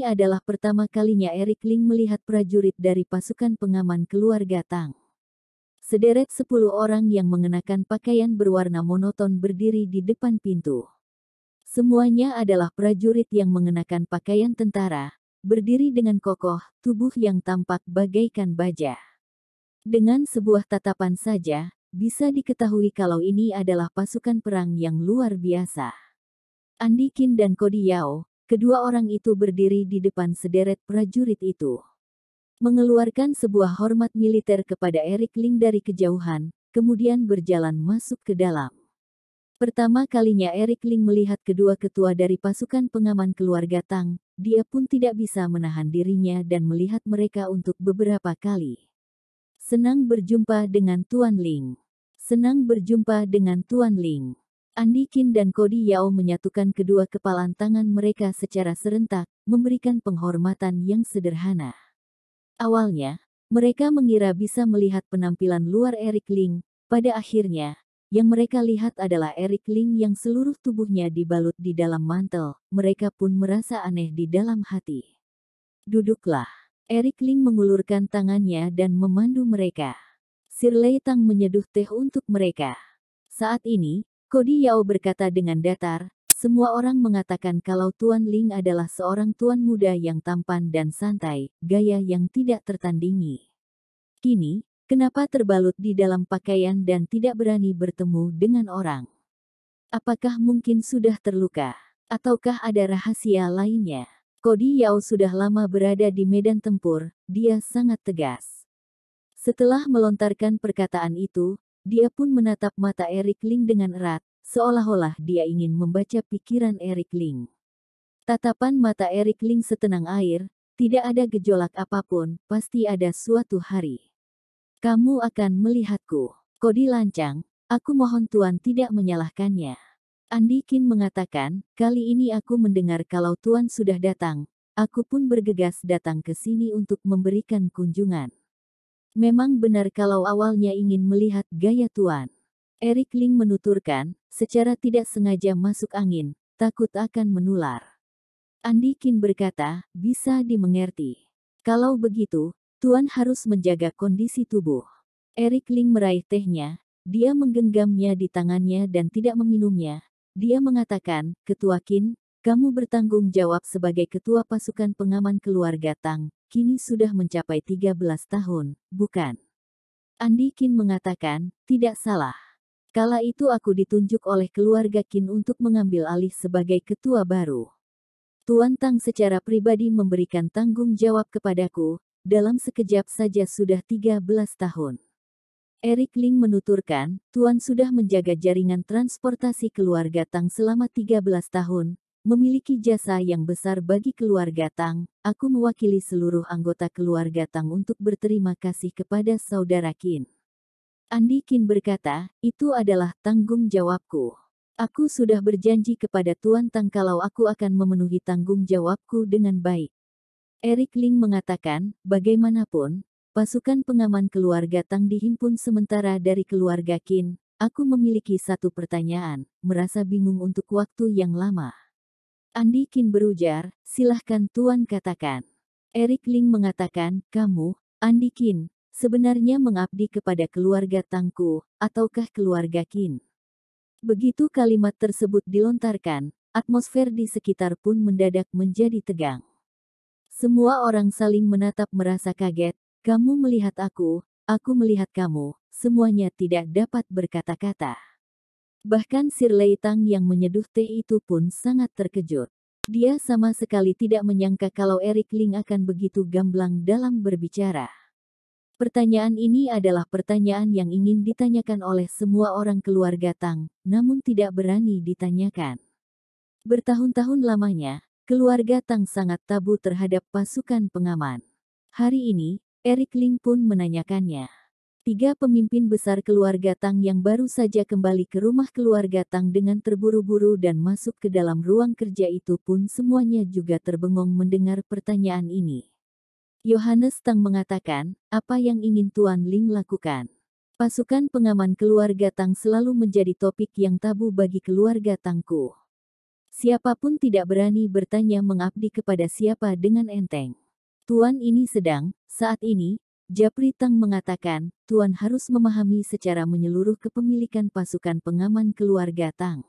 Ini adalah pertama kalinya Erik Ling melihat prajurit dari pasukan pengaman keluarga Tang. Sederet 10 orang yang mengenakan pakaian berwarna monoton berdiri di depan pintu. Semuanya adalah prajurit yang mengenakan pakaian tentara, berdiri dengan kokoh, tubuh yang tampak bagaikan baja. Dengan sebuah tatapan saja, bisa diketahui kalau ini adalah pasukan perang yang luar biasa. Andy Qin dan Cody Yao, kedua orang itu berdiri di depan sederet prajurit itu. Mengeluarkan sebuah hormat militer kepada Erik Ling dari kejauhan, kemudian berjalan masuk ke dalam. Pertama kalinya Erik Ling melihat kedua ketua dari pasukan pengaman keluarga Tang, dia pun tidak bisa menahan dirinya dan melihat mereka untuk beberapa kali. Senang berjumpa dengan Tuan Ling. Senang berjumpa dengan Tuan Ling. Andy Qin dan Cody Yao menyatukan kedua kepalan tangan mereka secara serentak, memberikan penghormatan yang sederhana. Awalnya, mereka mengira bisa melihat penampilan luar Erik Ling. Pada akhirnya, yang mereka lihat adalah Erik Ling yang seluruh tubuhnya dibalut di dalam mantel. Mereka pun merasa aneh di dalam hati. Duduklah. Erik Ling mengulurkan tangannya dan memandu mereka. Sir Lei Tang menyeduh teh untuk mereka. Saat ini, Cody Yao berkata dengan datar, semua orang mengatakan kalau Tuan Ling adalah seorang tuan muda yang tampan dan santai, gaya yang tidak tertandingi. Kini, kenapa terbalut di dalam pakaian dan tidak berani bertemu dengan orang? Apakah mungkin sudah terluka? Ataukah ada rahasia lainnya? Cody Yao sudah lama berada di medan tempur, dia sangat tegas. Setelah melontarkan perkataan itu, dia pun menatap mata Erik Ling dengan erat, seolah-olah dia ingin membaca pikiran Erik Ling. Tatapan mata Erik Ling setenang air, tidak ada gejolak apapun, pasti ada suatu hari. Kamu akan melihatku. Cody lancang, aku mohon Tuan tidak menyalahkannya. Andy Qin mengatakan, kali ini aku mendengar kalau Tuan sudah datang, aku pun bergegas datang ke sini untuk memberikan kunjungan. Memang benar kalau awalnya ingin melihat gaya Tuan. Erik Ling menuturkan, secara tidak sengaja masuk angin, takut akan menular. Andy Qin berkata, bisa dimengerti. Kalau begitu, Tuan harus menjaga kondisi tubuh. Erik Ling meraih tehnya, dia menggenggamnya di tangannya dan tidak meminumnya. Dia mengatakan, Ketua Qin, kamu bertanggung jawab sebagai ketua pasukan pengaman keluarga Tang. Kini sudah mencapai 13 tahun, bukan? Andy Qin mengatakan, tidak salah. Kala itu aku ditunjuk oleh keluarga Qin untuk mengambil alih sebagai ketua baru. Tuan Tang secara pribadi memberikan tanggung jawab kepadaku, dalam sekejap saja sudah 13 tahun. Erik Ling menuturkan, Tuan sudah menjaga jaringan transportasi keluarga Tang selama 13 tahun, memiliki jasa yang besar bagi keluarga Tang. Aku mewakili seluruh anggota keluarga Tang untuk berterima kasih kepada saudara Qin. Andy Qin berkata, itu adalah tanggung jawabku. Aku sudah berjanji kepada Tuan Tang kalau aku akan memenuhi tanggung jawabku dengan baik. Erik Ling mengatakan, bagaimanapun, pasukan pengaman keluarga Tang dihimpun sementara dari keluarga Qin. Aku memiliki satu pertanyaan, merasa bingung untuk waktu yang lama. Andy Qin berujar, silahkan Tuan katakan. Erik Ling mengatakan, kamu, Andy Qin, sebenarnya mengabdi kepada keluarga Tangku, ataukah keluarga Qin? Begitu kalimat tersebut dilontarkan, atmosfer di sekitar pun mendadak menjadi tegang. Semua orang saling menatap merasa kaget, kamu melihat aku melihat kamu, semuanya tidak dapat berkata-kata. Bahkan Sir Lei Tang yang menyeduh teh itu pun sangat terkejut. Dia sama sekali tidak menyangka kalau Erik Ling akan begitu gamblang dalam berbicara. Pertanyaan ini adalah pertanyaan yang ingin ditanyakan oleh semua orang keluarga Tang, namun tidak berani ditanyakan. Bertahun-tahun lamanya, keluarga Tang sangat tabu terhadap pasukan pengaman. Hari ini, Erik Ling pun menanyakannya. 3 pemimpin besar keluarga Tang yang baru saja kembali ke rumah keluarga Tang dengan terburu-buru dan masuk ke dalam ruang kerja itu pun semuanya juga terbengong mendengar pertanyaan ini. Yohanes Tang mengatakan, apa yang ingin Tuan Ling lakukan? Pasukan pengaman keluarga Tang selalu menjadi topik yang tabu bagi keluarga Tangku. Siapapun tidak berani bertanya mengabdi kepada siapa dengan enteng. Tuan ini saat ini, Japri Tang mengatakan, Tuan harus memahami secara menyeluruh kepemilikan pasukan pengaman keluarga Tang.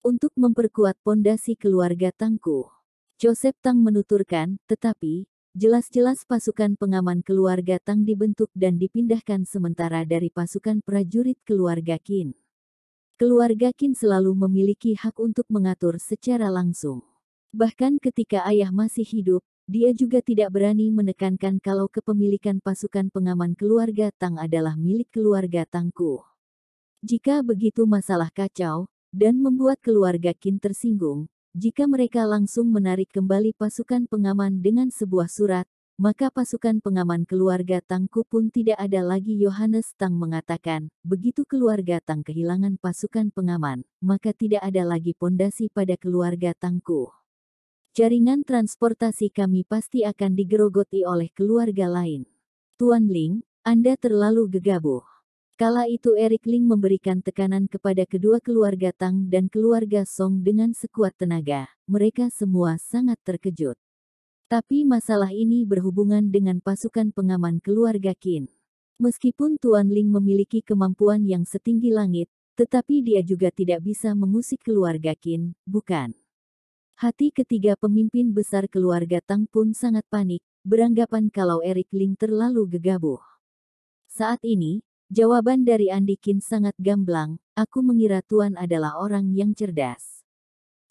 Untuk memperkuat pondasi keluarga Tangku. Joseph Tang menuturkan, tetapi, jelas-jelas pasukan pengaman keluarga Tang dibentuk dan dipindahkan sementara dari pasukan prajurit keluarga Qin. Keluarga Qin selalu memiliki hak untuk mengatur secara langsung. Bahkan ketika ayah masih hidup, dia juga tidak berani menekankan kalau kepemilikan pasukan pengaman keluarga Tang adalah milik keluarga Tangku. Jika begitu masalah kacau, dan membuat keluarga Qin tersinggung, jika mereka langsung menarik kembali pasukan pengaman dengan sebuah surat, maka pasukan pengaman keluarga Tangku pun tidak ada lagi. Yohanes Tang mengatakan, begitu keluarga Tang kehilangan pasukan pengaman, maka tidak ada lagi pondasi pada keluarga Tangku. Jaringan transportasi kami pasti akan digerogoti oleh keluarga lain. Tuan Ling, Anda terlalu gegabah. Kala itu Eric Ling memberikan tekanan kepada kedua keluarga Tang dan keluarga Song dengan sekuat tenaga. Mereka semua sangat terkejut. Tapi masalah ini berhubungan dengan pasukan pengaman keluarga Qin. Meskipun Tuan Ling memiliki kemampuan yang setinggi langit, tetapi dia juga tidak bisa mengusik keluarga Qin, bukan? Hati ketiga pemimpin besar keluarga Tang pun sangat panik, beranggapan kalau Eric Ling terlalu gegabah. Saat ini, jawaban dari Andi Qin sangat gamblang, aku mengira Tuan adalah orang yang cerdas.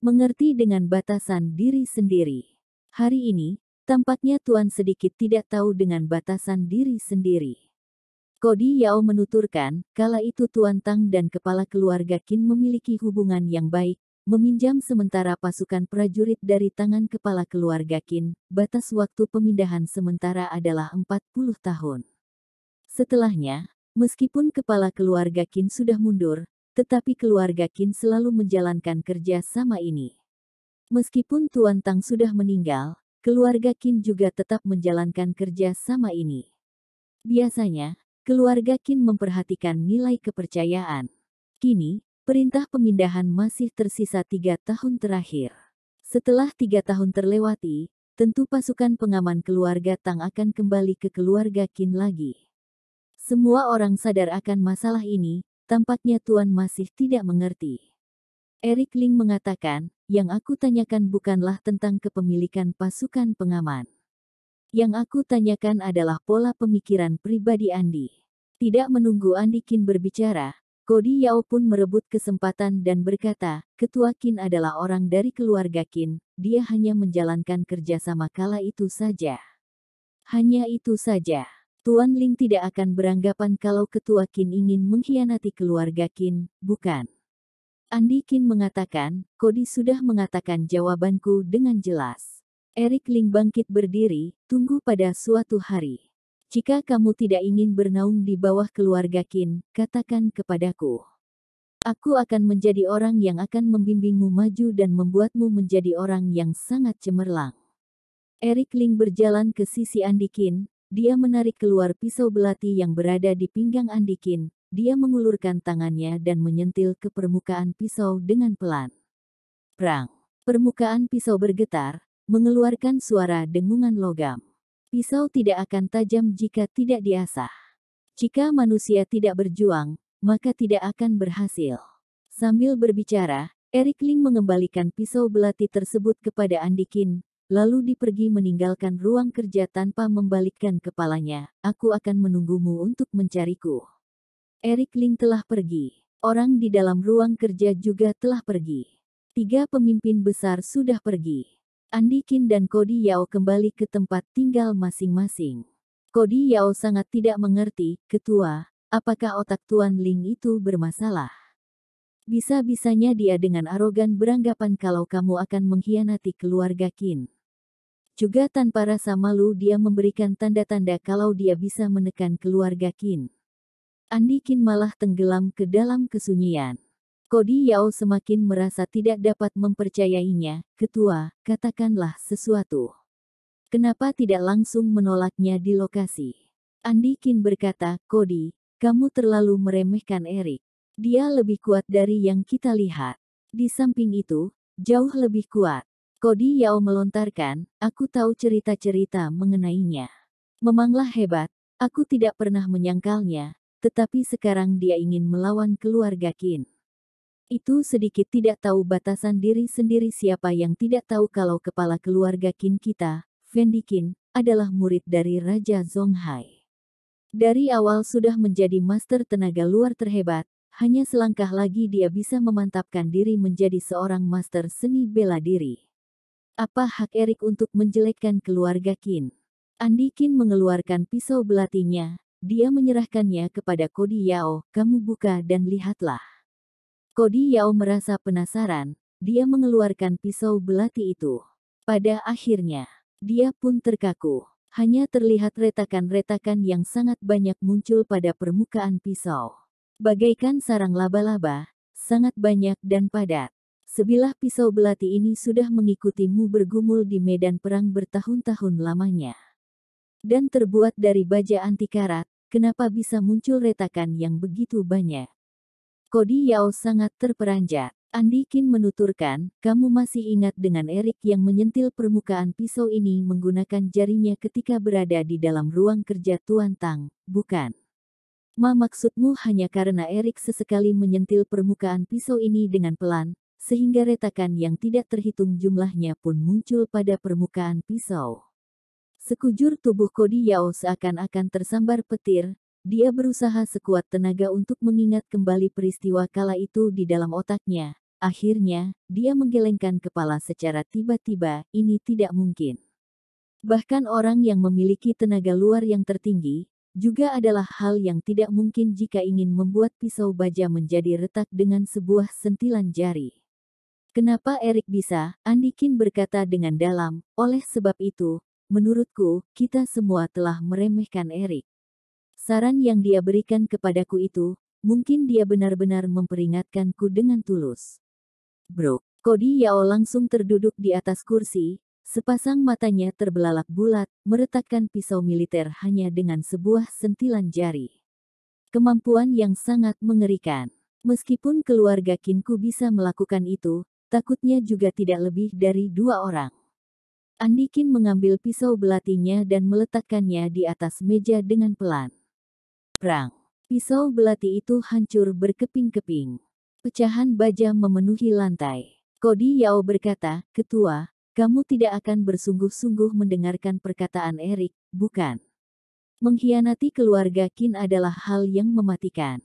Mengerti dengan batasan diri sendiri. Hari ini, tampaknya Tuan sedikit tidak tahu dengan batasan diri sendiri. Kodi Yao menuturkan, kala itu Tuan Tang dan kepala keluarga Qin memiliki hubungan yang baik, meminjam sementara pasukan prajurit dari tangan kepala keluarga Qin, batas waktu pemindahan sementara adalah 40 tahun. Setelahnya, meskipun kepala keluarga Qin sudah mundur, tetapi keluarga Qin selalu menjalankan kerja sama ini. Meskipun Tuan Tang sudah meninggal, keluarga Qin juga tetap menjalankan kerja sama ini. Biasanya, keluarga Qin memperhatikan nilai kepercayaan. Kini, perintah pemindahan masih tersisa 3 tahun terakhir. Setelah 3 tahun terlewati, tentu pasukan pengaman keluarga Tang akan kembali ke keluarga Qin lagi. Semua orang sadar akan masalah ini, tampaknya Tuan masih tidak mengerti. Eric Ling mengatakan, yang aku tanyakan bukanlah tentang kepemilikan pasukan pengaman. Yang aku tanyakan adalah pola pemikiran pribadi Andi. Tidak menunggu Andi Qin berbicara, Kodi Yao pun merebut kesempatan dan berkata, Ketua Qin adalah orang dari keluarga Qin, dia hanya menjalankan kerjasama kala itu saja. Hanya itu saja. Tuan Ling tidak akan beranggapan kalau Ketua Qin ingin mengkhianati keluarga Qin, bukan? Andi Qin mengatakan, Kodi sudah mengatakan jawabanku dengan jelas. Eric Ling bangkit berdiri, tunggu pada suatu hari. Jika kamu tidak ingin bernaung di bawah keluarga Qin, katakan kepadaku. Aku akan menjadi orang yang akan membimbingmu maju dan membuatmu menjadi orang yang sangat cemerlang. Eric Ling berjalan ke sisi Andi Qin, dia menarik keluar pisau belati yang berada di pinggang Andi Qin. Dia mengulurkan tangannya dan menyentil ke permukaan pisau dengan pelan. Prang. Permukaan pisau bergetar, mengeluarkan suara dengungan logam. Pisau tidak akan tajam jika tidak diasah. Jika manusia tidak berjuang, maka tidak akan berhasil. Sambil berbicara, Eric Ling mengembalikan pisau belati tersebut kepada Andi Qin, lalu pergi meninggalkan ruang kerja tanpa membalikkan kepalanya. Aku akan menunggumu untuk mencariku. Eric Ling telah pergi. Orang di dalam ruang kerja juga telah pergi. 3 pemimpin besar sudah pergi. Andi Qin dan Kodi Yao kembali ke tempat tinggal masing-masing. Kodi Yao sangat tidak mengerti, Ketua, apakah otak Tuan Ling itu bermasalah? Bisa-bisanya dia dengan arogan beranggapan kalau kamu akan mengkhianati keluarga Qin. Juga tanpa rasa malu dia memberikan tanda-tanda kalau dia bisa menekan keluarga Qin. Andi Qin malah tenggelam ke dalam kesunyian. Kodi Yao semakin merasa tidak dapat mempercayainya. Ketua, katakanlah sesuatu. Kenapa tidak langsung menolaknya di lokasi? Andi Qin berkata, Kodi, kamu terlalu meremehkan Eric. Dia lebih kuat dari yang kita lihat. Di samping itu, jauh lebih kuat. Cody Yao melontarkan, aku tahu cerita-cerita mengenainya. Memanglah hebat, aku tidak pernah menyangkalnya, tetapi sekarang dia ingin melawan keluarga Qin. Itu sedikit tidak tahu batasan diri sendiri. Siapa yang tidak tahu kalau kepala keluarga Qin kita, Fendi Qin, adalah murid dari Raja Zonghai. Dari awal sudah menjadi master tenaga luar terhebat, hanya selangkah lagi dia bisa memantapkan diri menjadi seorang master seni bela diri. Apa hak Erik untuk menjelekkan keluarga Qin? Andi Qin mengeluarkan pisau belatinya, dia menyerahkannya kepada Cody Yao, kamu buka dan lihatlah. Cody Yao merasa penasaran, dia mengeluarkan pisau belati itu. Pada akhirnya, dia pun terkaku. Hanya terlihat retakan-retakan yang sangat banyak muncul pada permukaan pisau. Bagaikan sarang laba-laba, sangat banyak dan padat. Sebilah pisau belati ini sudah mengikutimu bergumul di medan perang bertahun-tahun lamanya. Dan terbuat dari baja anti karat, kenapa bisa muncul retakan yang begitu banyak? Cody Yao sangat terperanjat. Andi Qin menuturkan, kamu masih ingat dengan Erik yang menyentil permukaan pisau ini menggunakan jarinya ketika berada di dalam ruang kerja Tuan Tang, bukan? Maksudmu hanya karena Erik sesekali menyentil permukaan pisau ini dengan pelan, sehingga retakan yang tidak terhitung jumlahnya pun muncul pada permukaan pisau. Sekujur tubuh Cody Yao seakan-akan tersambar petir, dia berusaha sekuat tenaga untuk mengingat kembali peristiwa kala itu di dalam otaknya. Akhirnya, dia menggelengkan kepala secara tiba-tiba, ini tidak mungkin. Bahkan orang yang memiliki tenaga luar yang tertinggi, juga adalah hal yang tidak mungkin jika ingin membuat pisau baja menjadi retak dengan sebuah sentilan jari. Kenapa Erik bisa? Andi Qin berkata dengan dalam, oleh sebab itu, menurutku, kita semua telah meremehkan Erik. Saran yang dia berikan kepadaku itu, mungkin dia benar-benar memperingatkanku dengan tulus. Bro, Cody Yao langsung terduduk di atas kursi, sepasang matanya terbelalak bulat, meretakkan pisau militer hanya dengan sebuah sentilan jari. Kemampuan yang sangat mengerikan. Meskipun keluarga Qinku bisa melakukan itu, takutnya juga tidak lebih dari 2 orang. Andi Qin mengambil pisau belatinya dan meletakkannya di atas meja dengan pelan. Prang. Pisau belati itu hancur berkeping-keping. Pecahan baja memenuhi lantai. Cody Yao berkata, Ketua, kamu tidak akan bersungguh-sungguh mendengarkan perkataan Erik, bukan? Mengkhianati keluarga Qin adalah hal yang mematikan.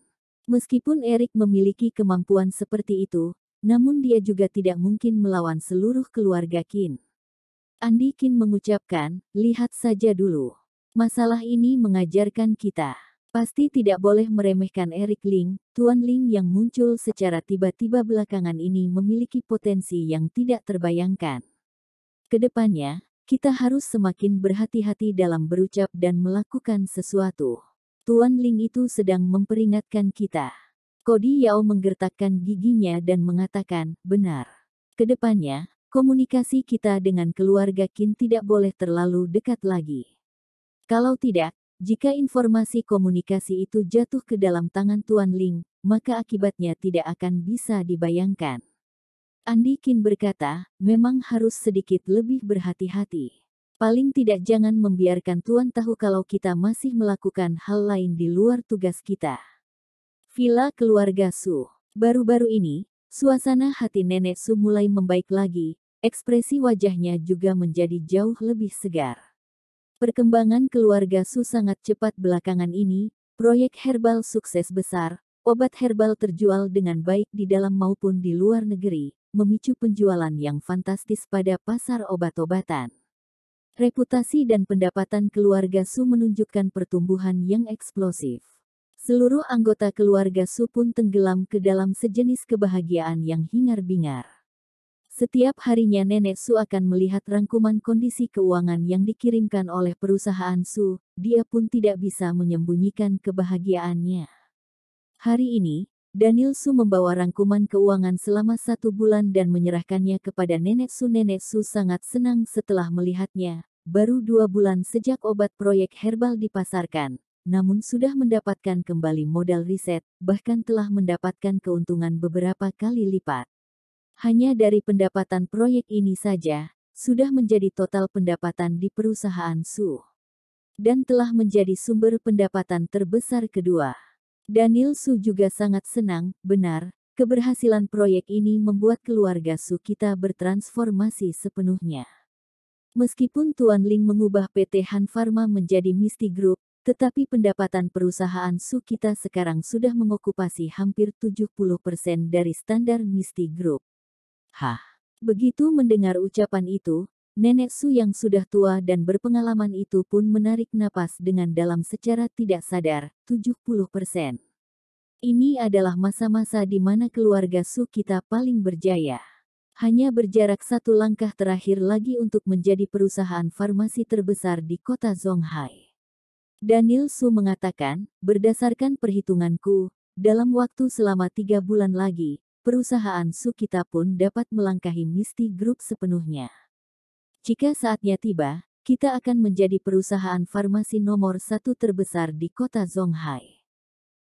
Meskipun Erik memiliki kemampuan seperti itu, namun dia juga tidak mungkin melawan seluruh keluarga Qin. Andi Qin mengucapkan, lihat saja dulu. Masalah ini mengajarkan kita. Pasti tidak boleh meremehkan Erik Ling. Tuan Ling yang muncul secara tiba-tiba belakangan ini memiliki potensi yang tidak terbayangkan. Kedepannya, kita harus semakin berhati-hati dalam berucap dan melakukan sesuatu. Tuan Ling itu sedang memperingatkan kita. Cody Yao menggertakkan giginya dan mengatakan, benar. Kedepannya, komunikasi kita dengan keluarga Qin tidak boleh terlalu dekat lagi. Kalau tidak, jika informasi komunikasi itu jatuh ke dalam tangan Tuan Ling, maka akibatnya tidak akan bisa dibayangkan. Andi Qin berkata, memang harus sedikit lebih berhati-hati. Paling tidak jangan membiarkan Tuan tahu kalau kita masih melakukan hal lain di luar tugas kita. Villa keluarga Su. Baru-baru ini, suasana hati Nenek Su mulai membaik lagi, ekspresi wajahnya juga menjadi jauh lebih segar. Perkembangan keluarga Su sangat cepat belakangan ini, proyek herbal sukses besar, obat herbal terjual dengan baik di dalam maupun di luar negeri, memicu penjualan yang fantastis pada pasar obat-obatan. Reputasi dan pendapatan keluarga Su menunjukkan pertumbuhan yang eksplosif. Seluruh anggota keluarga Su pun tenggelam ke dalam sejenis kebahagiaan yang hingar-bingar. Setiap harinya Nenek Su akan melihat rangkuman kondisi keuangan yang dikirimkan oleh perusahaan Su, dia pun tidak bisa menyembunyikan kebahagiaannya. Hari ini, Daniel Su membawa rangkuman keuangan selama 1 bulan dan menyerahkannya kepada Nenek Su. Nenek Su sangat senang setelah melihatnya, baru 2 bulan sejak obat proyek herbal dipasarkan, namun sudah mendapatkan kembali modal riset, bahkan telah mendapatkan keuntungan beberapa kali lipat. Hanya dari pendapatan proyek ini saja, sudah menjadi total pendapatan di perusahaan Su. Dan telah menjadi sumber pendapatan terbesar kedua. Daniel Su juga sangat senang, benar, keberhasilan proyek ini membuat keluarga Su kita bertransformasi sepenuhnya. Meskipun Tuan Ling mengubah PT Han Pharma menjadi Misty Group, tetapi pendapatan perusahaan Su kita sekarang sudah mengokupasi hampir 70% dari standar Misty Group. Hah. Begitu mendengar ucapan itu, nenek Su yang sudah tua dan berpengalaman itu pun menarik napas dengan dalam secara tidak sadar, 70%. Ini adalah masa-masa di mana keluarga Su kita paling berjaya. Hanya berjarak satu langkah terakhir lagi untuk menjadi perusahaan farmasi terbesar di kota Zhonghai. Daniel Su mengatakan, berdasarkan perhitunganku, dalam waktu selama 3 bulan lagi, perusahaan Su kita pun dapat melangkahi Misty Group sepenuhnya. Jika saatnya tiba, kita akan menjadi perusahaan farmasi nomor 1 terbesar di kota Zhonghai.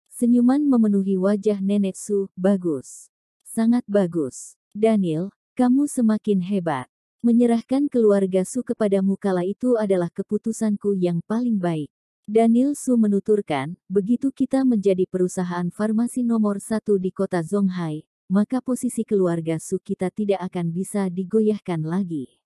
Senyuman memenuhi wajah nenek Su. Bagus. Sangat bagus. Daniel, kamu semakin hebat. Menyerahkan keluarga Su kepadamu kala itu adalah keputusanku yang paling baik. Daniel Su menuturkan, begitu kita menjadi perusahaan farmasi nomor 1 di kota Zhonghai, maka posisi keluarga Su kita tidak akan bisa digoyahkan lagi.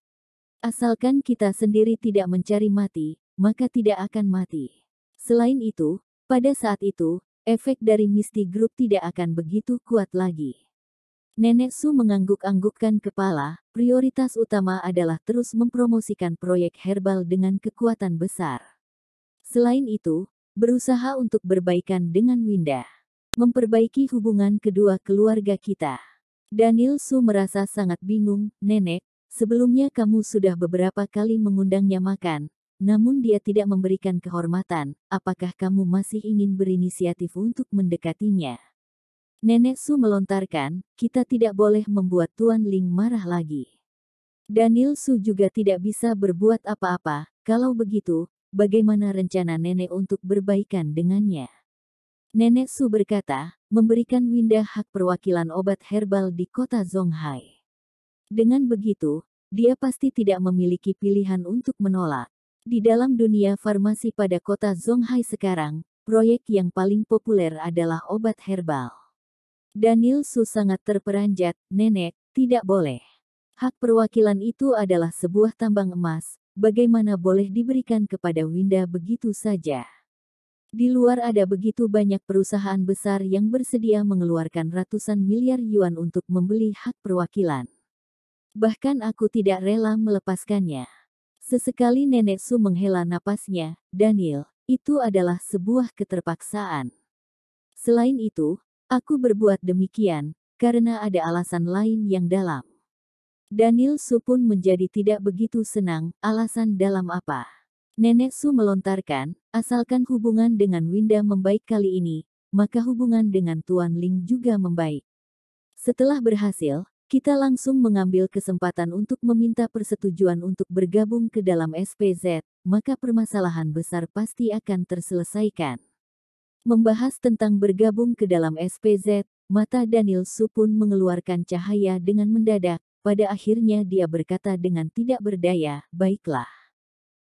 Asalkan kita sendiri tidak mencari mati, maka tidak akan mati. Selain itu, pada saat itu, efek dari Misty Group tidak akan begitu kuat lagi. Nenek Su mengangguk-anggukkan kepala, prioritas utama adalah terus mempromosikan proyek herbal dengan kekuatan besar. Selain itu, berusaha untuk berbaikan dengan Winda. Memperbaiki hubungan kedua keluarga kita. Daniel Su merasa sangat bingung, nenek, sebelumnya kamu sudah beberapa kali mengundangnya makan, namun dia tidak memberikan kehormatan, apakah kamu masih ingin berinisiatif untuk mendekatinya? Nenek Su melontarkan, kita tidak boleh membuat Tuan Ling marah lagi. Daniel Su juga tidak bisa berbuat apa-apa, kalau begitu, bagaimana rencana nenek untuk berbaikan dengannya? Nenek Su berkata, memberikan Winda hak perwakilan obat herbal di kota Zhonghai. Dengan begitu, dia pasti tidak memiliki pilihan untuk menolak. Di dalam dunia farmasi pada kota Zhonghai sekarang, proyek yang paling populer adalah obat herbal. Daniel Su sangat terperanjat, nenek, tidak boleh. Hak perwakilan itu adalah sebuah tambang emas, bagaimana boleh diberikan kepada Winda begitu saja? Di luar ada begitu banyak perusahaan besar yang bersedia mengeluarkan ratusan miliar yuan untuk membeli hak perwakilan. Bahkan aku tidak rela melepaskannya. Sesekali nenek Su menghela napasnya, Daniel, itu adalah sebuah keterpaksaan. Selain itu, aku berbuat demikian, karena ada alasan lain yang dalam. Daniel Su pun menjadi tidak begitu senang, alasan dalam apa? Nenek Su melontarkan, asalkan hubungan dengan Winda membaik kali ini, maka hubungan dengan Tuan Ling juga membaik. Setelah berhasil, kita langsung mengambil kesempatan untuk meminta persetujuan untuk bergabung ke dalam SPZ, maka permasalahan besar pasti akan terselesaikan. Membahas tentang bergabung ke dalam SPZ, mata Daniel Su pun mengeluarkan cahaya dengan mendadak, pada akhirnya dia berkata dengan tidak berdaya, baiklah.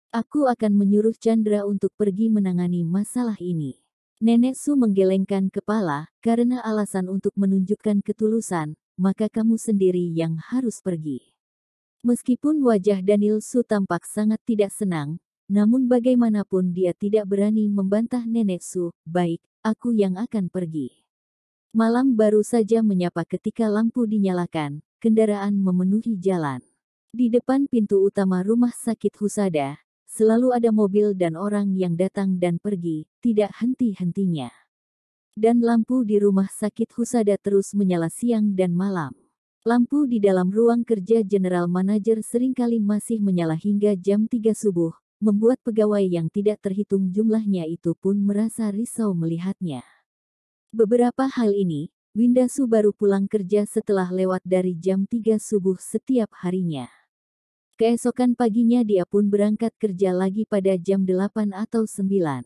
Aku akan menyuruh Chandra untuk pergi menangani masalah ini. Nenek Su menggelengkan kepala, karena alasan untuk menunjukkan ketulusan, maka kamu sendiri yang harus pergi. Meskipun wajah Daniel Su tampak sangat tidak senang, namun bagaimanapun dia tidak berani membantah Nenek Su, baik, aku yang akan pergi. Malam baru saja menyapa ketika lampu dinyalakan, kendaraan memenuhi jalan. Di depan pintu utama rumah sakit Husada, selalu ada mobil dan orang yang datang dan pergi, tidak henti-hentinya. Dan lampu di rumah sakit Husada terus menyala siang dan malam. Lampu di dalam ruang kerja General Manager seringkali masih menyala hingga jam 3 subuh, membuat pegawai yang tidak terhitung jumlahnya itu pun merasa risau melihatnya. Beberapa hal ini, Winda Su baru pulang kerja setelah lewat dari jam 3 subuh setiap harinya. Keesokan paginya dia pun berangkat kerja lagi pada jam 8 atau 9.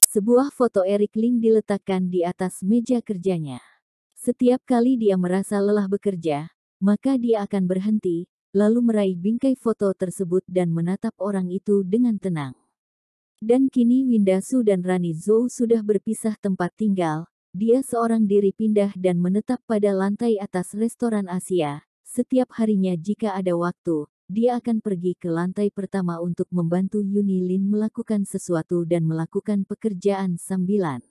Sebuah foto Eric Ling diletakkan di atas meja kerjanya. Setiap kali dia merasa lelah bekerja, maka dia akan berhenti, lalu meraih bingkai foto tersebut dan menatap orang itu dengan tenang. Dan kini Winda Su dan Rani Zhou sudah berpisah tempat tinggal. Dia seorang diri pindah dan menetap pada lantai atas restoran Asia. Setiap harinya jika ada waktu, dia akan pergi ke lantai pertama untuk membantu Yunilin melakukan sesuatu dan melakukan pekerjaan sambilan.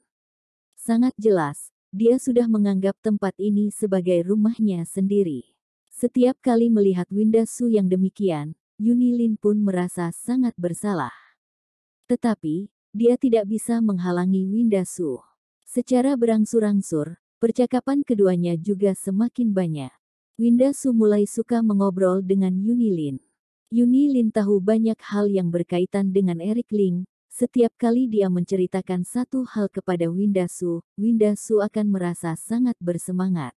Sangat jelas, dia sudah menganggap tempat ini sebagai rumahnya sendiri. Setiap kali melihat Winda Su yang demikian, Yunilin pun merasa sangat bersalah. Tetapi, dia tidak bisa menghalangi Winda Su. Secara berangsur-angsur, percakapan keduanya juga semakin banyak. Winda Su mulai suka mengobrol dengan Yunilin. Yunilin tahu banyak hal yang berkaitan dengan Eric Ling. Setiap kali dia menceritakan satu hal kepada Winda Su akan merasa sangat bersemangat.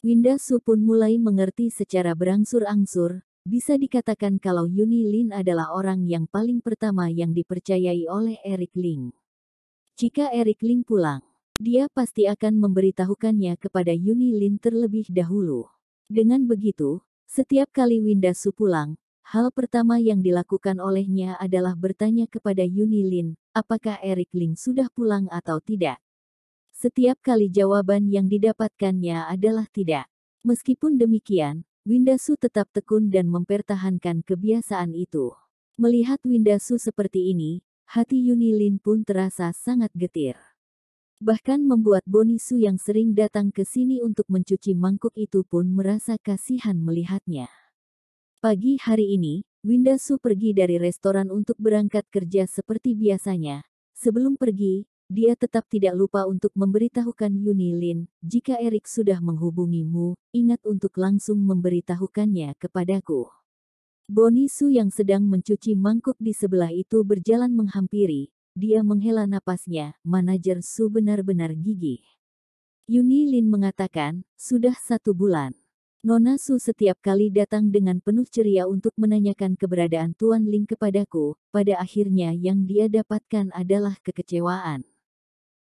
Winda Su pun mulai mengerti secara berangsur-angsur. Bisa dikatakan kalau Yunilin adalah orang yang paling pertama yang dipercayai oleh Eric Ling. Jika Eric Ling pulang, dia pasti akan memberitahukannya kepada Yunilin terlebih dahulu. Dengan begitu, setiap kali Winda Su pulang, hal pertama yang dilakukan olehnya adalah bertanya kepada Yunilin, apakah Eric Ling sudah pulang atau tidak. Setiap kali jawaban yang didapatkannya adalah tidak. Meskipun demikian, Winda Su tetap tekun dan mempertahankan kebiasaan itu. Melihat Winda Su seperti ini, hati Yunilin pun terasa sangat getir. Bahkan membuat Boni Su yang sering datang ke sini untuk mencuci mangkuk itu pun merasa kasihan melihatnya. Pagi hari ini, Winda Su pergi dari restoran untuk berangkat kerja seperti biasanya. Sebelum pergi, dia tetap tidak lupa untuk memberitahukan Yunilin, jika Eric sudah menghubungimu, ingat untuk langsung memberitahukannya kepadaku. Boni Su yang sedang mencuci mangkuk di sebelah itu berjalan menghampiri, dia menghela napasnya, manajer Su benar-benar gigih. Yunilin mengatakan, sudah 1 bulan. Nona Su setiap kali datang dengan penuh ceria untuk menanyakan keberadaan Tuan Ling kepadaku, pada akhirnya yang dia dapatkan adalah kekecewaan.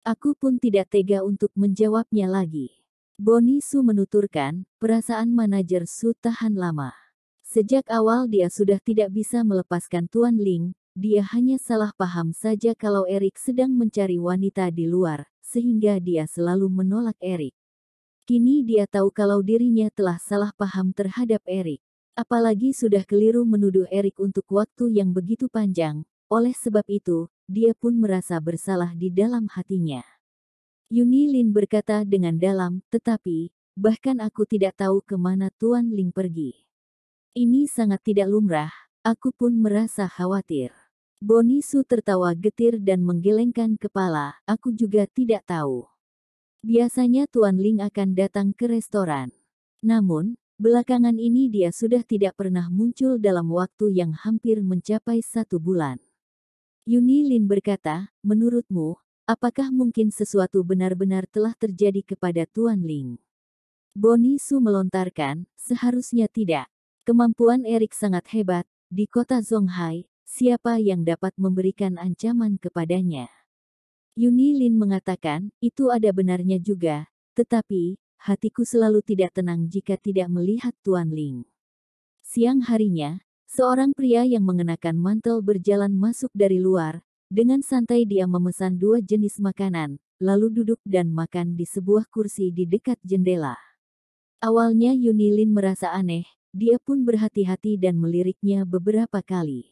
Aku pun tidak tega untuk menjawabnya lagi. Boni Su menuturkan, perasaan manajer Su tahan lama. Sejak awal dia sudah tidak bisa melepaskan Tuan Ling, dia hanya salah paham saja kalau Eric sedang mencari wanita di luar, sehingga dia selalu menolak Eric. Kini dia tahu kalau dirinya telah salah paham terhadap Eric. Apalagi sudah keliru menuduh Eric untuk waktu yang begitu panjang, oleh sebab itu, dia pun merasa bersalah di dalam hatinya. Yunilin berkata dengan dalam, tetapi, bahkan aku tidak tahu kemana Tuan Ling pergi. Ini sangat tidak lumrah, aku pun merasa khawatir. Boni Su tertawa getir dan menggelengkan kepala, aku juga tidak tahu. Biasanya Tuan Ling akan datang ke restoran. Namun, belakangan ini dia sudah tidak pernah muncul dalam waktu yang hampir mencapai 1 bulan. Yunilin berkata, menurutmu, apakah mungkin sesuatu benar-benar telah terjadi kepada Tuan Ling? Boni Su melontarkan, seharusnya tidak. Kemampuan Eric sangat hebat, di kota Zonghai, siapa yang dapat memberikan ancaman kepadanya? Yunilin mengatakan, itu ada benarnya juga, tetapi, hatiku selalu tidak tenang jika tidak melihat Tuan Ling. Siang harinya, seorang pria yang mengenakan mantel berjalan masuk dari luar, dengan santai dia memesan 2 jenis makanan, lalu duduk dan makan di sebuah kursi di dekat jendela. Awalnya Yunilin merasa aneh, dia pun berhati-hati dan meliriknya beberapa kali.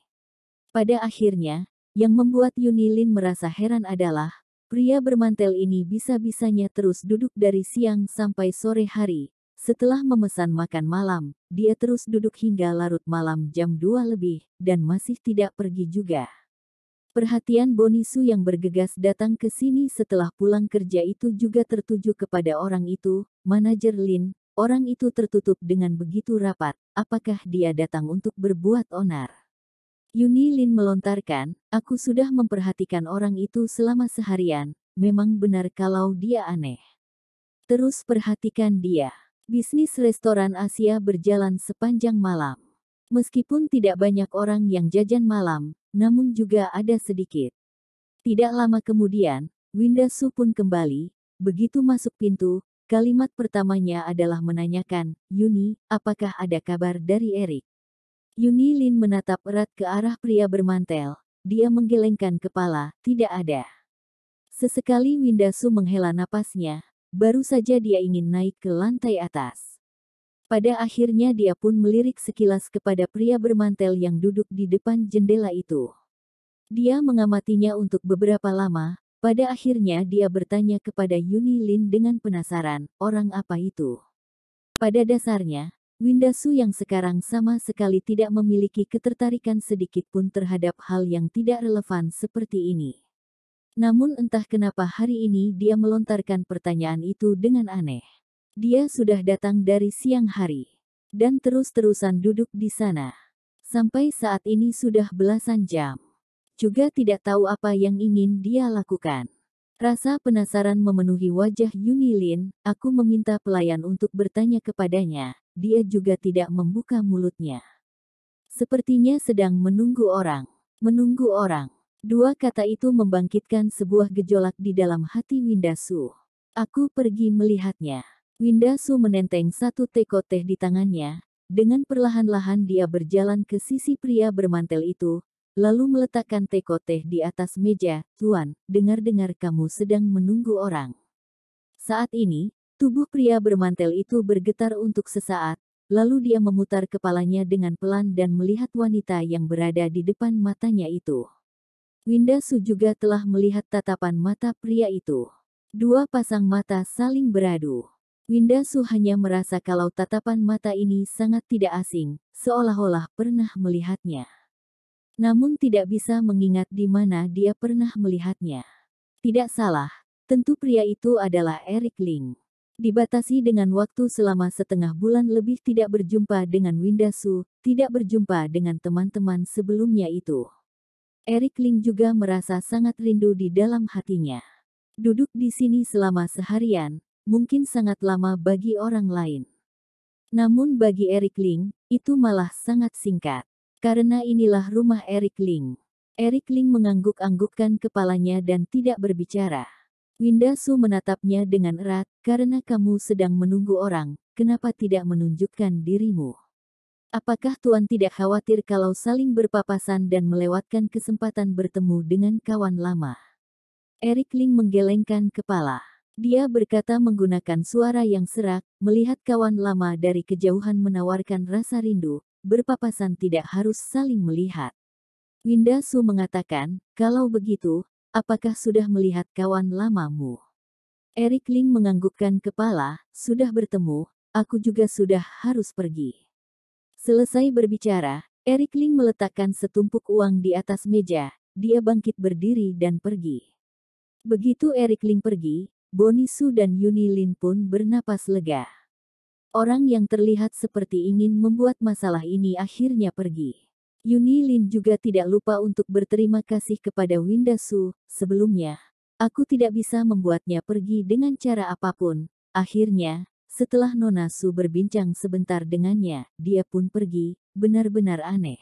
Pada akhirnya, yang membuat Yunilin merasa heran adalah, pria bermantel ini bisa-bisanya terus duduk dari siang sampai sore hari. Setelah memesan makan malam, dia terus duduk hingga larut malam jam 2 lebih, dan masih tidak pergi juga. Perhatian Boni Su yang bergegas datang ke sini setelah pulang kerja itu juga tertuju kepada orang itu, manajer Lin. Orang itu tertutup dengan begitu rapat, apakah dia datang untuk berbuat onar? Yunilin melontarkan, aku sudah memperhatikan orang itu selama seharian, memang benar kalau dia aneh. Terus perhatikan dia. Bisnis restoran Asia berjalan sepanjang malam. Meskipun tidak banyak orang yang jajan malam, namun juga ada sedikit. Tidak lama kemudian, Winda Su pun kembali, begitu masuk pintu, Kalimat pertamanya adalah menanyakan, "Yuni, apakah ada kabar dari Erik?" Yuni Lin menatap erat ke arah pria bermantel. Dia menggelengkan kepala, tidak ada. Sesekali Windasu menghela napasnya, baru saja dia ingin naik ke lantai atas. Pada akhirnya dia pun melirik sekilas kepada pria bermantel yang duduk di depan jendela itu. Dia mengamatinya untuk beberapa lama, pada akhirnya dia bertanya kepada Yuni Lin dengan penasaran, orang apa itu? Pada dasarnya, Windasu yang sekarang sama sekali tidak memiliki ketertarikan sedikit pun terhadap hal yang tidak relevan seperti ini. Namun entah kenapa hari ini dia melontarkan pertanyaan itu dengan aneh. Dia sudah datang dari siang hari, dan terus-terusan duduk di sana. Sampai saat ini sudah belasan jam. Juga tidak tahu apa yang ingin dia lakukan. Rasa penasaran memenuhi wajah Yuni Lin, aku meminta pelayan untuk bertanya kepadanya, dia juga tidak membuka mulutnya. Sepertinya sedang menunggu orang. Menunggu orang. Dua kata itu membangkitkan sebuah gejolak di dalam hati Windasu. Aku pergi melihatnya. Windasu menenteng satu teko teh di tangannya. Dengan perlahan-lahan dia berjalan ke sisi pria bermantel itu, lalu meletakkan teko teh di atas meja. Tuan, dengar-dengar kamu sedang menunggu orang. Saat ini, tubuh pria bermantel itu bergetar untuk sesaat, lalu dia memutar kepalanya dengan pelan dan melihat wanita yang berada di depan matanya itu. Windasu juga telah melihat tatapan mata pria itu. Dua pasang mata saling beradu. Windasu hanya merasa kalau tatapan mata ini sangat tidak asing, seolah-olah pernah melihatnya. Namun tidak bisa mengingat di mana dia pernah melihatnya. Tidak salah, tentu pria itu adalah Erik Ling. Dibatasi dengan waktu selama setengah bulan lebih tidak berjumpa dengan Windasu, tidak berjumpa dengan teman-teman sebelumnya itu. Erik Ling juga merasa sangat rindu di dalam hatinya. Duduk di sini selama seharian, mungkin sangat lama bagi orang lain. Namun bagi Erik Ling, itu malah sangat singkat. Karena inilah rumah Erik Ling. Erik Ling mengangguk-anggukkan kepalanya dan tidak berbicara. Windasu menatapnya dengan erat, karena kamu sedang menunggu orang, kenapa tidak menunjukkan dirimu? Apakah Tuan tidak khawatir kalau saling berpapasan dan melewatkan kesempatan bertemu dengan kawan lama? Erik Ling menggelengkan kepala. Dia berkata menggunakan suara yang serak, melihat kawan lama dari kejauhan menawarkan rasa rindu, berpapasan tidak harus saling melihat. Windasu mengatakan, kalau begitu, apakah sudah melihat kawan lamamu? Erik Ling menganggukkan kepala, sudah bertemu, aku juga sudah harus pergi. Selesai berbicara, Erik Ling meletakkan setumpuk uang di atas meja, dia bangkit berdiri dan pergi. Begitu Erik Ling pergi, Bonisu dan Yuni Lin pun bernapas lega. Orang yang terlihat seperti ingin membuat masalah ini akhirnya pergi. Yuni Lin juga tidak lupa untuk berterima kasih kepada Windasu. Sebelumnya, aku tidak bisa membuatnya pergi dengan cara apapun. Akhirnya, setelah Nona Su berbincang sebentar dengannya, dia pun pergi, benar-benar aneh.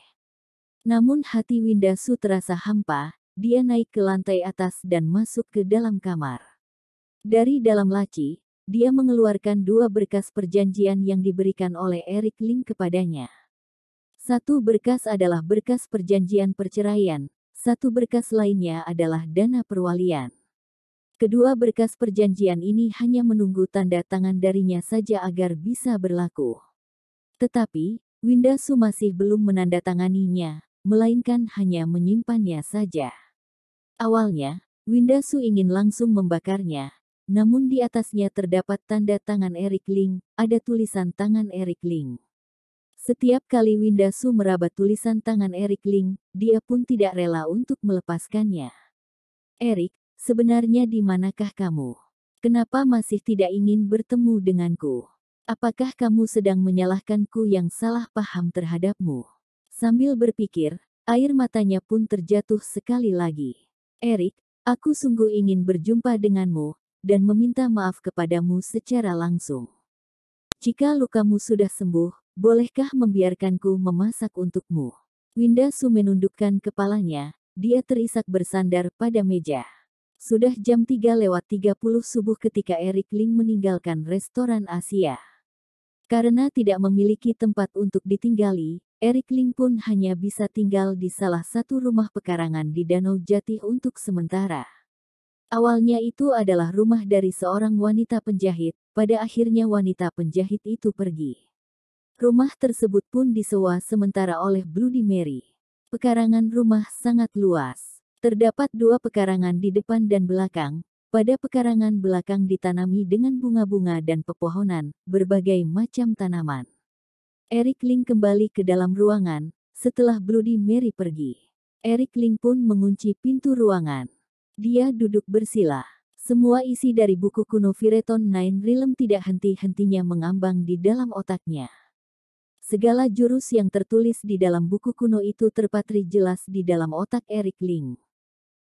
Namun hati Windasu terasa hampa. Dia naik ke lantai atas dan masuk ke dalam kamar. Dari dalam laci, dia mengeluarkan dua berkas perjanjian yang diberikan oleh Erik Ling kepadanya. Satu berkas adalah berkas perjanjian perceraian, satu berkas lainnya adalah dana perwalian. Kedua berkas perjanjian ini hanya menunggu tanda tangan darinya saja agar bisa berlaku. Tetapi, Windasu masih belum menandatanganinya, melainkan hanya menyimpannya saja. Awalnya, Windasu ingin langsung membakarnya, namun di atasnya terdapat tanda tangan Erik Ling, ada tulisan tangan Erik Ling. Setiap kali Windasu meraba tulisan tangan Erik Ling, dia pun tidak rela untuk melepaskannya. Erik, sebenarnya di manakah kamu? Kenapa masih tidak ingin bertemu denganku? Apakah kamu sedang menyalahkanku yang salah paham terhadapmu? Sambil berpikir, air matanya pun terjatuh sekali lagi. Erik, aku sungguh ingin berjumpa denganmu, dan meminta maaf kepadamu secara langsung. Jika lukamu sudah sembuh, bolehkah membiarkanku memasak untukmu? Windasu menundukkan kepalanya, dia terisak bersandar pada meja. Sudah jam 3:30 subuh ketika Eric Ling meninggalkan restoran Asia. Karena tidak memiliki tempat untuk ditinggali, Eric Ling pun hanya bisa tinggal di salah satu rumah pekarangan di Danau Jati untuk sementara. Awalnya itu adalah rumah dari seorang wanita penjahit, pada akhirnya wanita penjahit itu pergi. Rumah tersebut pun disewa sementara oleh Bloody Mary. Pekarangan rumah sangat luas. Terdapat 2 pekarangan di depan dan belakang. Pada pekarangan belakang ditanami dengan bunga-bunga dan pepohonan, berbagai macam tanaman. Eric Ling kembali ke dalam ruangan, setelah Bloody Mary pergi. Eric Ling pun mengunci pintu ruangan. Dia duduk bersila. Semua isi dari buku kuno Phaeton Nine Realm tidak henti-hentinya mengambang di dalam otaknya. Segala jurus yang tertulis di dalam buku kuno itu terpatri jelas di dalam otak Eric Ling.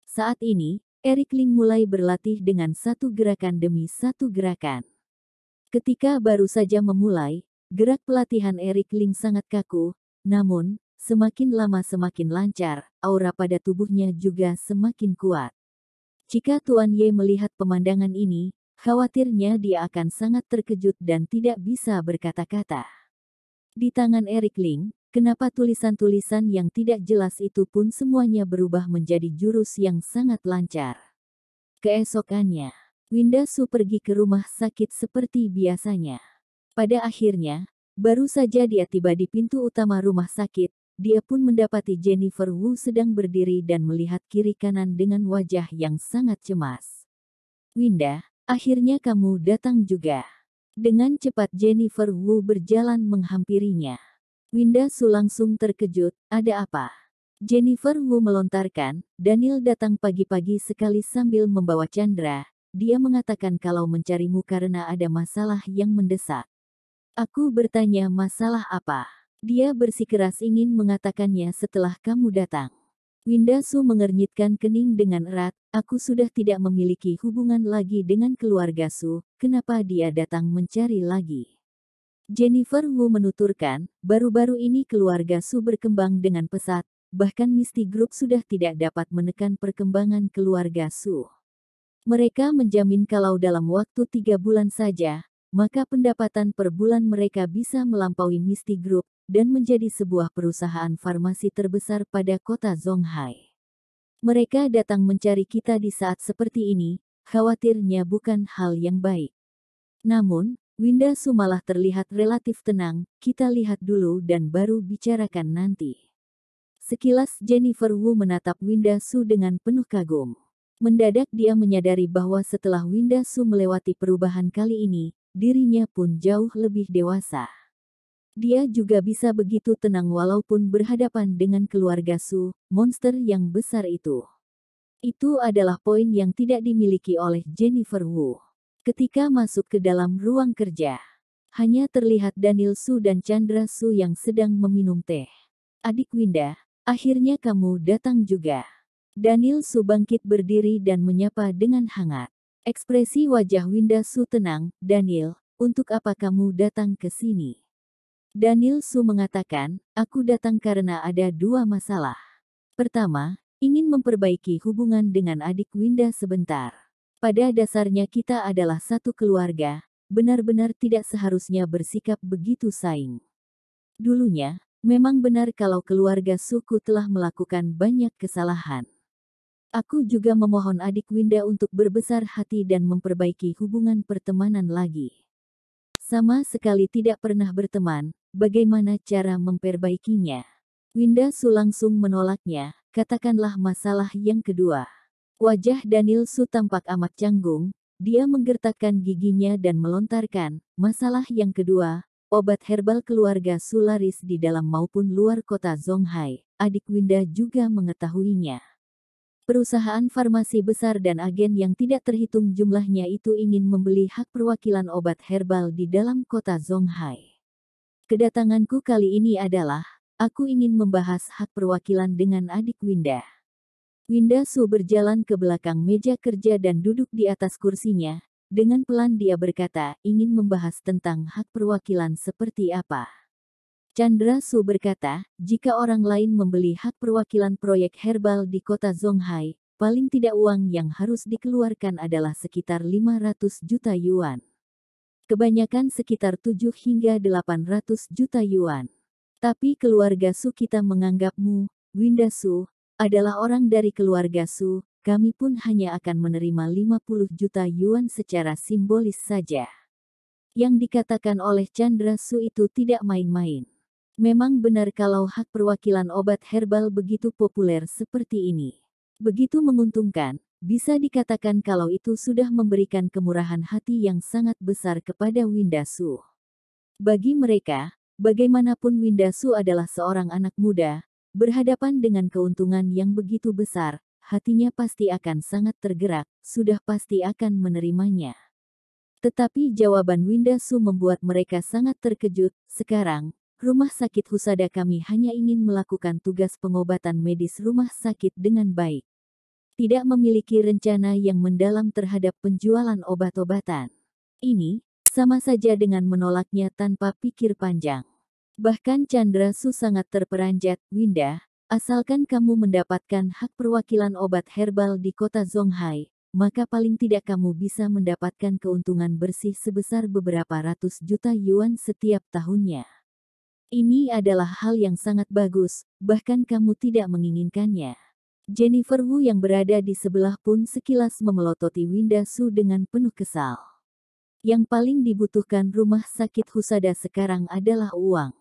Saat ini, Eric Ling mulai berlatih dengan satu gerakan demi satu gerakan. Ketika baru saja memulai, gerak pelatihan Eric Ling sangat kaku, namun, semakin lama semakin lancar, aura pada tubuhnya juga semakin kuat. Jika Tuan Ye melihat pemandangan ini, khawatirnya dia akan sangat terkejut dan tidak bisa berkata-kata. Di tangan Eric Ling, kenapa tulisan-tulisan yang tidak jelas itu pun semuanya berubah menjadi jurus yang sangat lancar. Keesokannya, Winda Su pergi ke rumah sakit seperti biasanya. Pada akhirnya, baru saja dia tiba di pintu utama rumah sakit, dia pun mendapati Jennifer Wu sedang berdiri dan melihat kiri kanan dengan wajah yang sangat cemas. Winda, akhirnya kamu datang juga. Dengan cepat Jennifer Wu berjalan menghampirinya. Winda Su langsung terkejut, ada apa? Jennifer Wu melontarkan, Daniel datang pagi-pagi sekali sambil membawa Chandra. Dia mengatakan kalau mencarimu karena ada masalah yang mendesak. Aku bertanya masalah apa? Dia bersikeras ingin mengatakannya setelah kamu datang. Winda Su mengernyitkan kening dengan erat, aku sudah tidak memiliki hubungan lagi dengan keluarga Su, kenapa dia datang mencari lagi? Jennifer Wu menuturkan, baru-baru ini keluarga Su berkembang dengan pesat, bahkan Misty Group sudah tidak dapat menekan perkembangan keluarga Su. Mereka menjamin kalau dalam waktu 3 bulan saja, maka pendapatan per bulan mereka bisa melampaui Misty Group, dan menjadi sebuah perusahaan farmasi terbesar pada kota Zonghai. Mereka datang mencari kita di saat seperti ini, khawatirnya bukan hal yang baik. Namun, Winda Su malah terlihat relatif tenang, kita lihat dulu dan baru bicarakan nanti. Sekilas Jennifer Wu menatap Winda Su dengan penuh kagum. Mendadak dia menyadari bahwa setelah Winda Su melewati perubahan kali ini, dirinya pun jauh lebih dewasa. Dia juga bisa begitu tenang walaupun berhadapan dengan keluarga Su, monster yang besar itu. Itu adalah poin yang tidak dimiliki oleh Jennifer Wu. Ketika masuk ke dalam ruang kerja, hanya terlihat Daniel Su dan Chandra Su yang sedang meminum teh. Adik Winda, akhirnya kamu datang juga. Daniel Su bangkit berdiri dan menyapa dengan hangat. Ekspresi wajah Winda Su tenang, Daniel, untuk apa kamu datang ke sini? Daniel Su mengatakan, aku datang karena ada 2 masalah. Pertama, ingin memperbaiki hubungan dengan adik Winda sebentar. Pada dasarnya kita adalah satu keluarga, benar-benar tidak seharusnya bersikap begitu saing. Dulunya, memang benar kalau keluarga Suku telah melakukan banyak kesalahan. Aku juga memohon adik Winda untuk berbesar hati dan memperbaiki hubungan pertemanan lagi. Sama sekali tidak pernah berteman, bagaimana cara memperbaikinya? Winda Su langsung menolaknya, katakanlah masalah yang kedua. Wajah Daniel Su tampak amat canggung, dia menggertakkan giginya dan melontarkan, masalah yang kedua, obat herbal keluarga Su laris di dalam maupun luar kota Zonghai, adik Winda juga mengetahuinya. Perusahaan farmasi besar dan agen yang tidak terhitung jumlahnya itu ingin membeli hak perwakilan obat herbal di dalam kota Zonghai. Kedatanganku kali ini adalah, aku ingin membahas hak perwakilan dengan adik Winda. Winda Su berjalan ke belakang meja kerja dan duduk di atas kursinya. Dengan pelan dia berkata, ingin membahas tentang hak perwakilan seperti apa. Chandra Su berkata, jika orang lain membeli hak perwakilan proyek herbal di kota Zonghai, paling tidak uang yang harus dikeluarkan adalah sekitar 500 juta yuan. Kebanyakan sekitar 7 hingga 800 juta yuan. Tapi keluarga Su kita menganggapmu, Winda Su, adalah orang dari keluarga Su, kami pun hanya akan menerima 50 juta yuan secara simbolis saja. Yang dikatakan oleh Chandra Su itu tidak main-main. Memang benar kalau hak perwakilan obat herbal begitu populer seperti ini. Begitu menguntungkan, bisa dikatakan kalau itu sudah memberikan kemurahan hati yang sangat besar kepada Winda Su. Bagi mereka, bagaimanapun Winda Su adalah seorang anak muda, berhadapan dengan keuntungan yang begitu besar, hatinya pasti akan sangat tergerak, sudah pasti akan menerimanya. Tetapi jawaban Winda Su membuat mereka sangat terkejut. Sekarang, rumah sakit Husada kami hanya ingin melakukan tugas pengobatan medis rumah sakit dengan baik. Tidak memiliki rencana yang mendalam terhadap penjualan obat-obatan. Ini sama saja dengan menolaknya tanpa pikir panjang. Bahkan Chandra Su sangat terperanjat, Winda, asalkan kamu mendapatkan hak perwakilan obat herbal di kota Zonghai, maka paling tidak kamu bisa mendapatkan keuntungan bersih sebesar beberapa ratus juta yuan setiap tahunnya. Ini adalah hal yang sangat bagus, bahkan kamu tidak menginginkannya. Jennifer Wu yang berada di sebelah pun sekilas memelototi Winda Su dengan penuh kesal. Yang paling dibutuhkan rumah sakit Husada sekarang adalah uang.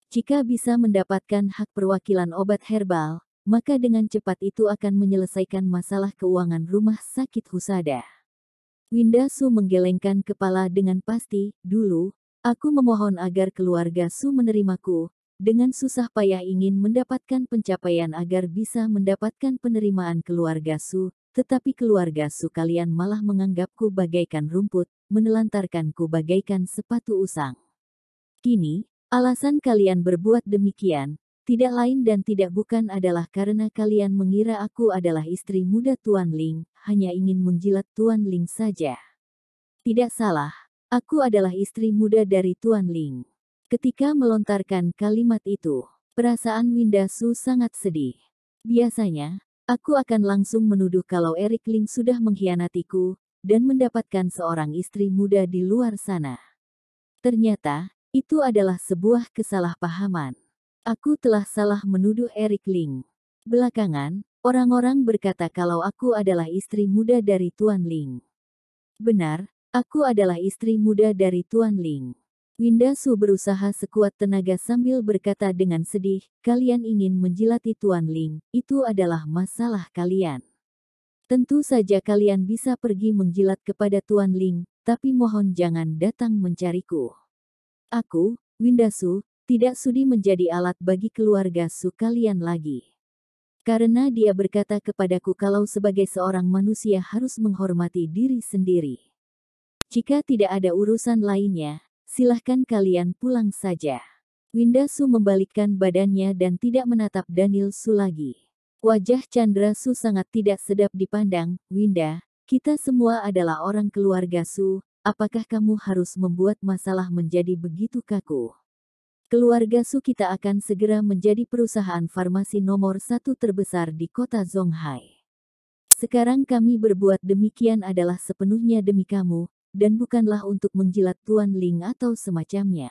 Jika bisa mendapatkan hak perwakilan obat herbal, maka dengan cepat itu akan menyelesaikan masalah keuangan rumah sakit Husada. Winda Su menggelengkan kepala dengan pasti, dulu, aku memohon agar keluarga Su menerimaku, dengan susah payah ingin mendapatkan pencapaian agar bisa mendapatkan penerimaan keluarga Su, tetapi keluarga Su kalian malah menganggapku bagaikan rumput, menelantarkanku bagaikan sepatu usang. Kini, alasan kalian berbuat demikian, tidak lain dan tidak bukan adalah karena kalian mengira aku adalah istri muda Tuan Ling, hanya ingin menjilat Tuan Ling saja. Tidak salah, aku adalah istri muda dari Tuan Ling. Ketika melontarkan kalimat itu, perasaan Winda Su sangat sedih. Biasanya, aku akan langsung menuduh kalau Eric Ling sudah mengkhianatiku, dan mendapatkan seorang istri muda di luar sana. Ternyata, itu adalah sebuah kesalahpahaman. Aku telah salah menuduh Eric Ling. Belakangan, orang-orang berkata kalau aku adalah istri muda dari Tuan Ling. Benar, aku adalah istri muda dari Tuan Ling. Winda Su berusaha sekuat tenaga sambil berkata dengan sedih, kalian ingin menjilati Tuan Ling, itu adalah masalah kalian. Tentu saja kalian bisa pergi menjilat kepada Tuan Ling, tapi mohon jangan datang mencariku. Aku, Winda Su, tidak sudi menjadi alat bagi keluarga Su kalian lagi. Karena dia berkata kepadaku kalau sebagai seorang manusia harus menghormati diri sendiri. Jika tidak ada urusan lainnya, silahkan kalian pulang saja. Winda Su membalikkan badannya dan tidak menatap Daniel Su lagi. Wajah Chandra Su sangat tidak sedap dipandang. Winda, kita semua adalah orang keluarga Su, apakah kamu harus membuat masalah menjadi begitu kaku? Keluarga Su kita akan segera menjadi perusahaan farmasi nomor 1 terbesar di kota Zonghai. Sekarang kami berbuat demikian adalah sepenuhnya demi kamu, dan bukanlah untuk menjilat Tuan Ling atau semacamnya.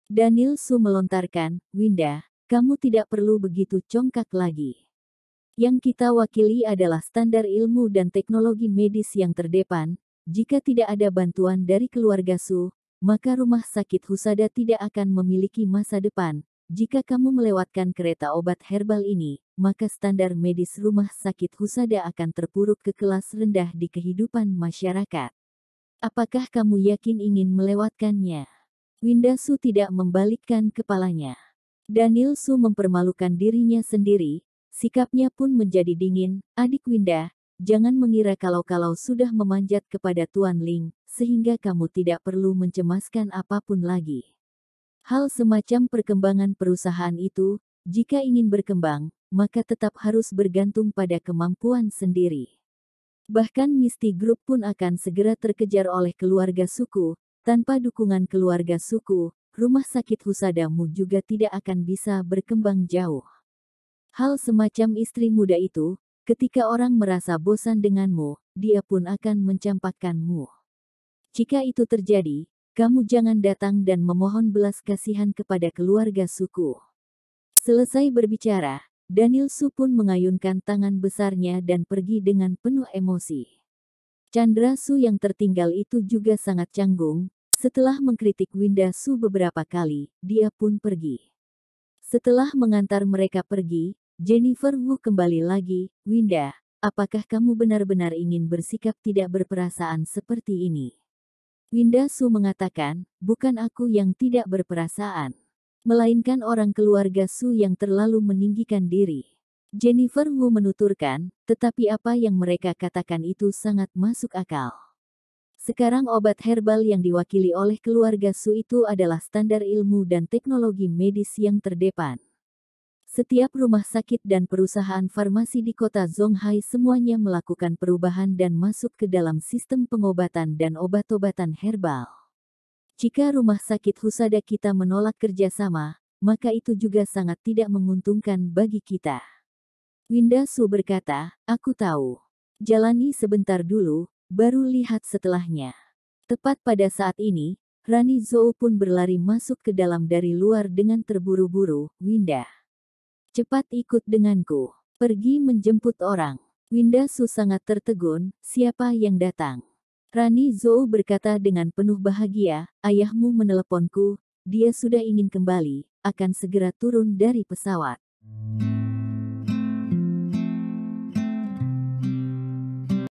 Daniel Su melontarkan, Winda, kamu tidak perlu begitu congkak lagi. Yang kita wakili adalah standar ilmu dan teknologi medis yang terdepan. Jika tidak ada bantuan dari keluarga Su, maka rumah sakit Husada tidak akan memiliki masa depan. Jika kamu melewatkan kereta obat herbal ini, maka standar medis rumah sakit Husada akan terpuruk ke kelas rendah di kehidupan masyarakat. Apakah kamu yakin ingin melewatkannya? Winda Su tidak membalikkan kepalanya. Daniel Su mempermalukan dirinya sendiri, sikapnya pun menjadi dingin. Adik Winda, jangan mengira kalau sudah memanjat kepada Tuan Ling, sehingga kamu tidak perlu mencemaskan apapun lagi. Hal semacam perkembangan perusahaan itu, jika ingin berkembang, maka tetap harus bergantung pada kemampuan sendiri. Bahkan Misty Group pun akan segera terkejar oleh keluarga suku. Tanpa dukungan keluarga suku, rumah sakit Husadamu juga tidak akan bisa berkembang jauh. Hal semacam istri muda itu, ketika orang merasa bosan denganmu, dia pun akan mencampakkanmu. Jika itu terjadi, kamu jangan datang dan memohon belas kasihan kepada keluarga suku. Selesai berbicara, Daniel Su pun mengayunkan tangan besarnya dan pergi dengan penuh emosi. Chandra Su yang tertinggal itu juga sangat canggung. Setelah mengkritik Winda Su beberapa kali, dia pun pergi. Setelah mengantar mereka pergi, Jennifer Wu kembali lagi. Winda, apakah kamu benar-benar ingin bersikap tidak berperasaan seperti ini? Winda Su mengatakan, bukan aku yang tidak berperasaan, melainkan orang keluarga Su yang terlalu meninggikan diri. Jennifer Wu menuturkan, tetapi apa yang mereka katakan itu sangat masuk akal. Sekarang obat herbal yang diwakili oleh keluarga Su itu adalah standar ilmu dan teknologi medis yang terdepan. Setiap rumah sakit dan perusahaan farmasi di kota Zhonghai semuanya melakukan perubahan dan masuk ke dalam sistem pengobatan dan obat-obatan herbal. Jika rumah sakit Husada kita menolak kerjasama, maka itu juga sangat tidak menguntungkan bagi kita. Winda Su berkata, aku tahu. Jalani sebentar dulu, baru lihat setelahnya. Tepat pada saat ini, Rani Zhou pun berlari masuk ke dalam dari luar dengan terburu-buru. Winda, cepat ikut denganku. Pergi menjemput orang. Winda Su sangat tertegun, siapa yang datang? Rani Zhou berkata dengan penuh bahagia, ayahmu meneleponku, dia sudah ingin kembali, akan segera turun dari pesawat.